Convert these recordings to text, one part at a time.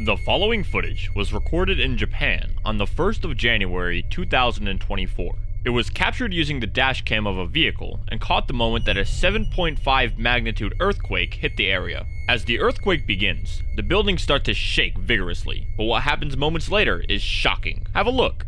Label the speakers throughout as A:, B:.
A: The following footage was recorded in Japan on the 1st of January 2024. It was captured using the dash cam of a vehicle and caught the moment that a 7.5 magnitude earthquake hit the area. As the earthquake begins, the buildings start to shake vigorously, but what happens moments later is shocking. Have a look.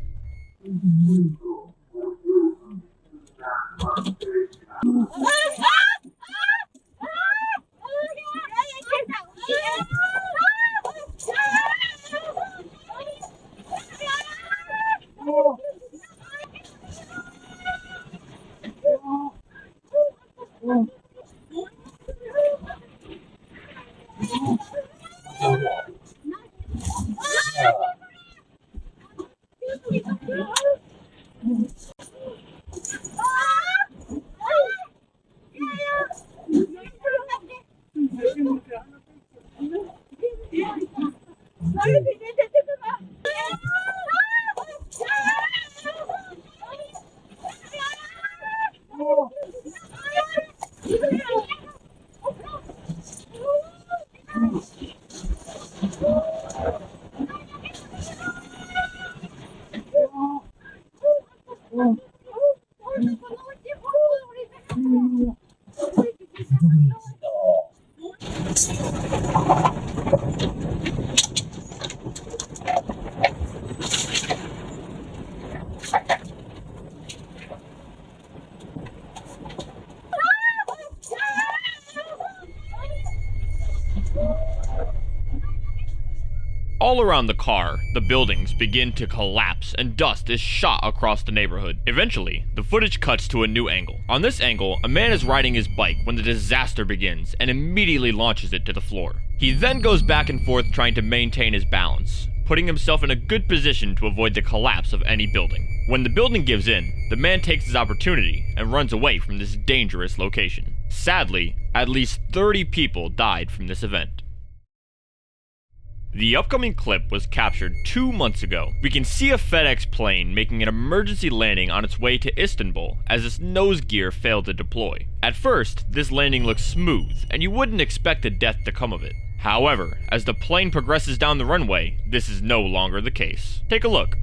A: All around the car, the buildings begin to collapse and dust is shot across the neighborhood. Eventually, the footage cuts to a new angle. On this angle, a man is riding his bike when the disaster begins and immediately launches it to the floor. He then goes back and forth trying to maintain his balance, putting himself in a good position to avoid the collapse of any building. When the building gives in, the man takes his opportunity and runs away from this dangerous location. Sadly, at least 30 people died from this event. The upcoming clip was captured 2 months ago. We can see a FedEx plane making an emergency landing on its way to Istanbul as its nose gear failed to deploy. At first, this landing looks smooth, and you wouldn't expect a death to come of it. However, as the plane progresses down the runway, this is no longer the case. Take a look.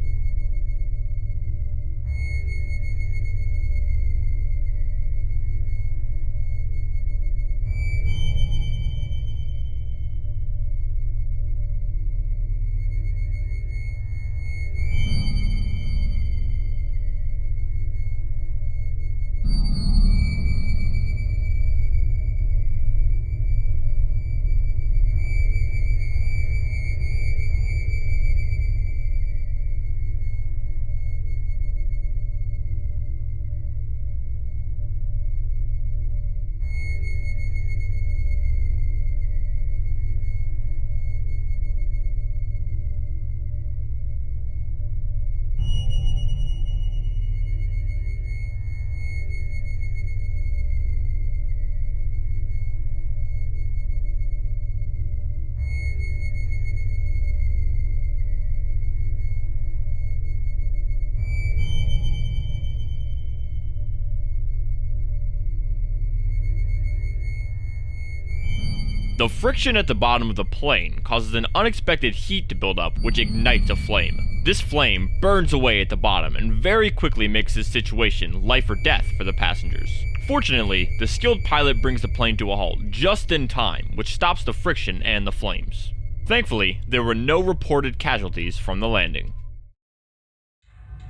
A: The friction at the bottom of the plane causes an unexpected heat to build up, which ignites a flame. This flame burns away at the bottom and very quickly makes this situation life or death for the passengers. Fortunately, the skilled pilot brings the plane to a halt just in time, which stops the friction and the flames. Thankfully, there were no reported casualties from the landing.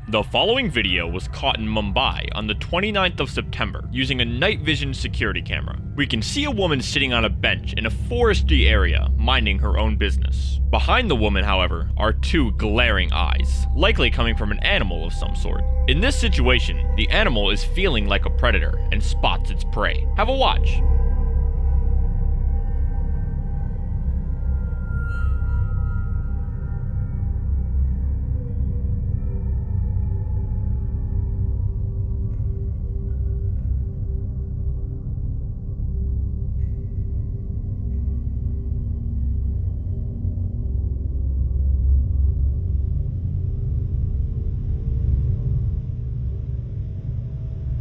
A: The following video was caught in Mumbai on the 29th of September using a night vision security camera. We can see a woman sitting on a bench in a foresty area, minding her own business. Behind the woman, however, are two glaring eyes, likely coming from an animal of some sort. In this situation, the animal is feeling like a predator and spots its prey. Have a watch.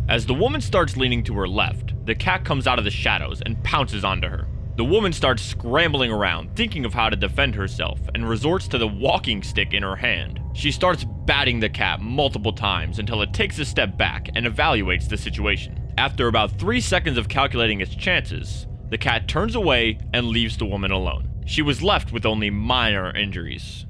A: As the woman starts leaning to her left, the cat comes out of the shadows and pounces onto her. The woman starts scrambling around, thinking of how to defend herself, and resorts to the walking stick in her hand. She starts batting the cat multiple times until it takes a step back and evaluates the situation. After about 3 seconds of calculating its chances, the cat turns away and leaves the woman alone. She was left with only minor injuries.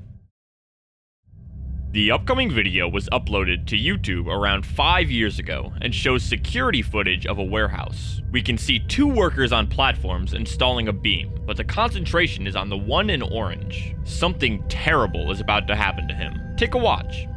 A: The upcoming video was uploaded to YouTube around 5 years ago and shows security footage of a warehouse. We can see 2 workers on platforms installing a beam, but the concentration is on the one in orange. Something terrible is about to happen to him. Take a watch.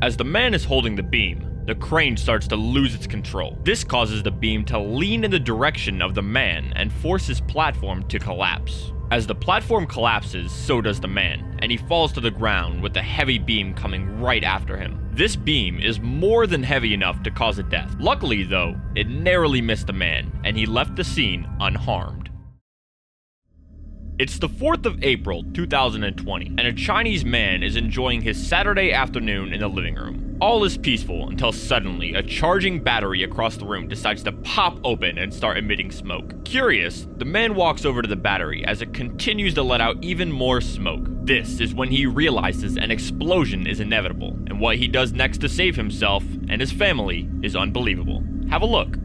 A: As the man is holding the beam, the crane starts to lose its control. This causes the beam to lean in the direction of the man and forces his platform to collapse. As the platform collapses, so does the man, and he falls to the ground with the heavy beam coming right after him. This beam is more than heavy enough to cause a death. Luckily though, it narrowly missed the man, and he left the scene unharmed. It's the 4th of April, 2020, and a Chinese man is enjoying his Saturday afternoon in the living room. All is peaceful until suddenly a charging battery across the room decides to pop open and start emitting smoke. Curious, the man walks over to the battery as it continues to let out even more smoke. This is when he realizes an explosion is inevitable, and what he does next to save himself and his family is unbelievable. Have a look.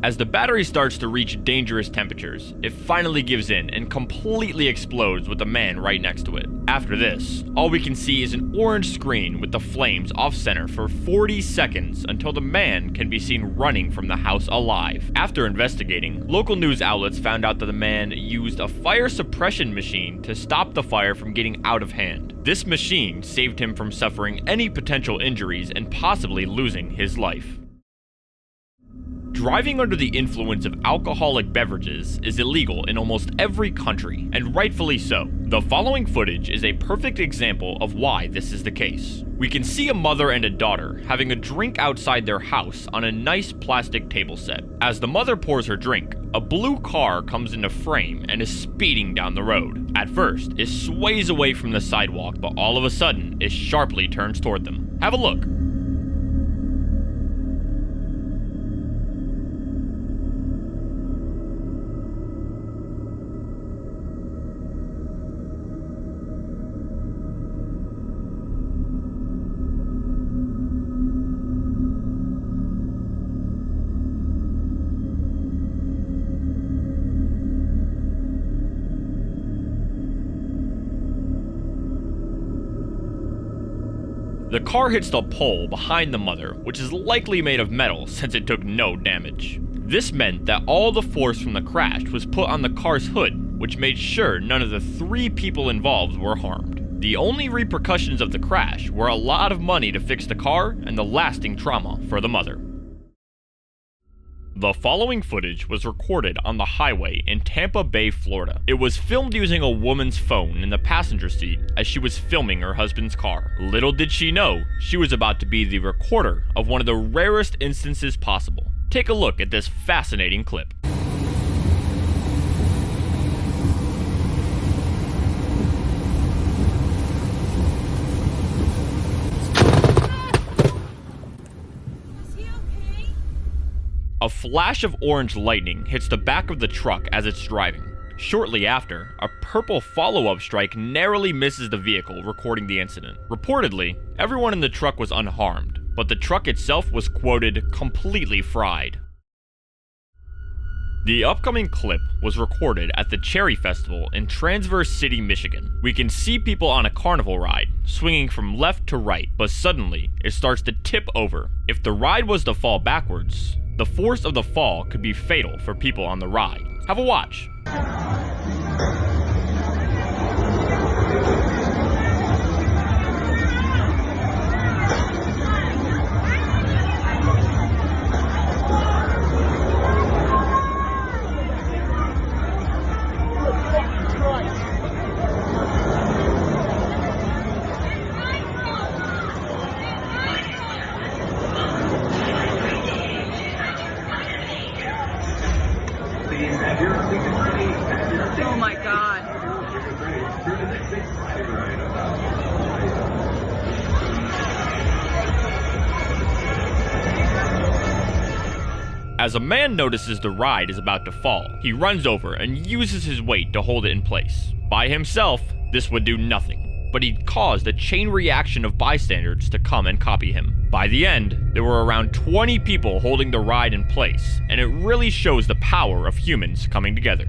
A: As the battery starts to reach dangerous temperatures, it finally gives in and completely explodes with the man right next to it. After this, all we can see is an orange screen with the flames off-center for 40 seconds until the man can be seen running from the house alive. After investigating, local news outlets found out that the man used a fire suppression machine to stop the fire from getting out of hand. This machine saved him from suffering any potential injuries and possibly losing his life. Driving under the influence of alcoholic beverages is illegal in almost every country, and rightfully so. The following footage is a perfect example of why this is the case. We can see a mother and a daughter having a drink outside their house on a nice plastic table set. As the mother pours her drink, a blue car comes into frame and is speeding down the road. At first, it sways away from the sidewalk, but all of a sudden, it sharply turns toward them. Have a look. The car hits the pole behind the mother, which is likely made of metal since it took no damage. This meant that all the force from the crash was put on the car's hood, which made sure none of the 3 people involved were harmed. The only repercussions of the crash were a lot of money to fix the car and the lasting trauma for the mother. The following footage was recorded on the highway in Tampa Bay, Florida. It was filmed using a woman's phone in the passenger seat as she was filming her husband's car. Little did she know, she was about to be the recorder of one of the rarest instances possible. Take a look at this fascinating clip. A flash of orange lightning hits the back of the truck as it's driving. Shortly after, a purple follow-up strike narrowly misses the vehicle, recording the incident. Reportedly, everyone in the truck was unharmed, but the truck itself was quoted completely fried. The upcoming clip was recorded at the Cherry Festival in Transverse City, Michigan. We can see people on a carnival ride, swinging from left to right, but suddenly, it starts to tip over. If the ride was to fall backwards, the force of the fall could be fatal for people on the ride. Have a watch.
B: Oh my God.
A: As a man notices the ride is about to fall, he runs over and uses his weight to hold it in place. By himself, this would do nothing, but he'd caused a chain reaction of bystanders to come and copy him. By the end, there were around 20 people holding the ride in place, and it really shows the power of humans coming together.